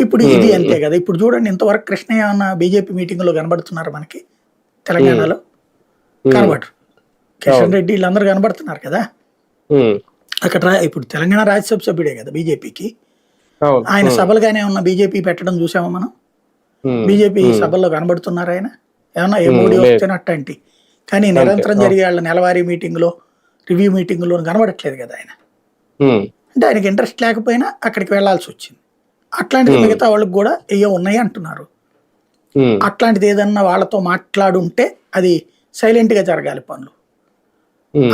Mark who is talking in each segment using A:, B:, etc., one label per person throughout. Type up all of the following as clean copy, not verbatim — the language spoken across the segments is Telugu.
A: ఇప్పుడు ఇది అంతే కదా. ఇప్పుడు చూడండి, ఇంతవరకు కృష్ణయ్య అన్న బీజేపీ మీటింగ్ లో కనబడుతున్నారు మనకి తెలంగాణలో? కనబడరు. కిషన్ రెడ్డి వీళ్ళందరూ కనబడుతున్నారు కదా అక్కడ. ఇప్పుడు తెలంగాణ రాజ్యసభ సభ్యుడే కదా బీజేపీకి. ఆయన సభలుగానే ఉన్న బీజేపీ పెట్టడం చూసామా మనం? బీజేపీ సభల్లో కనబడుతున్నారు ఆయన? ఏమన్నా ఏ మోడీ వస్తున్నట్టంటి. కానీ నిరంతరం జరిగే వాళ్ళ నెలవారీ మీటింగ్లో, రివ్యూ మీటింగ్లో కనబడట్లేదు కదా ఆయన. అంటే ఆయనకి ఇంట్రెస్ట్ లేకపోయినా అక్కడికి వెళ్లాల్సి వచ్చింది. అట్లాంటిది మిగతా వాళ్ళకి కూడా ఏయో ఉన్నాయి అంటున్నారు. అట్లాంటిది ఏదన్నా వాళ్ళతో మాట్లాడుంటే అది సైలెంట్ గా జరగాలి పనులు.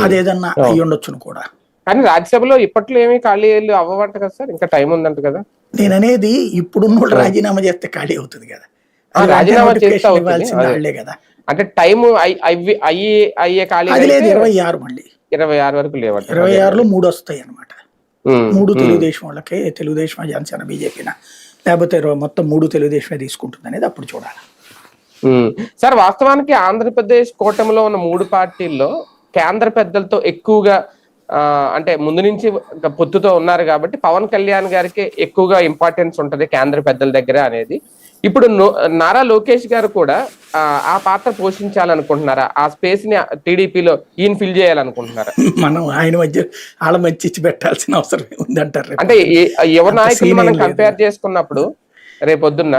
A: అదేదన్నా అయ్యి ఉండొచ్చును కూడా.
B: కానీ రాజ్యసభలో ఇప్పట్లో ఏమీ ఖాళీ అవ్వవంట కదా సార్, ఇంకా టైం ఉందంట కదా.
A: నేను అనేది ఇప్పుడున్న వాళ్ళు రాజీనామా చేస్తే ఖాళీ అవుతుంది కదా.
B: రాజీనామా చేస్తే
A: వాళ్ళే కదా.
B: అంటే టైం అయ్యే ఖాళీ
A: అది లేదు. 26 మళ్ళీ
B: 26 వరకు లేవంట.
A: 26లో 3 వస్తాయి అనమాట. 3 తెలుగుదేశం వాళ్ళకి, తెలుగుదేశం, జనసేన, బీజేపీనా, లేకపోతే మొత్తం 3 తెలుగుదేశమే తీసుకుంటుంది అనేది అప్పుడు చూడాలి.
B: సార్ వాస్తవానికి ఆంధ్రప్రదేశ్ కూటమిలో ఉన్న 3 పార్టీల్లో కేంద్ర పెద్దలతో ఎక్కువగా అంటే ముందు నుంచి పొత్తుతో ఉన్నారు కాబట్టి పవన్ కళ్యాణ్ గారికి ఎక్కువగా ఇంపార్టెన్స్ ఉంటది కేంద్ర పెద్దల దగ్గర అనేది. ఇప్పుడు నారా లోకేష్ గారు కూడా ఆ పాత్ర పోషించాలనుకుంటున్నారా? ఆ స్పేస్ ని టీడీపీలో ఈయన ఫిల్ చేయాలనుకుంటున్నారా?
A: మనం ఆయన మధ్య వాళ్ళ మధ్య ఇచ్చి పెట్టాల్సిన అవసరం ఉందంటారు.
B: అంటే యువ నాయకులు మనం కంపేర్ చేసుకున్నప్పుడు రేపొద్దున్న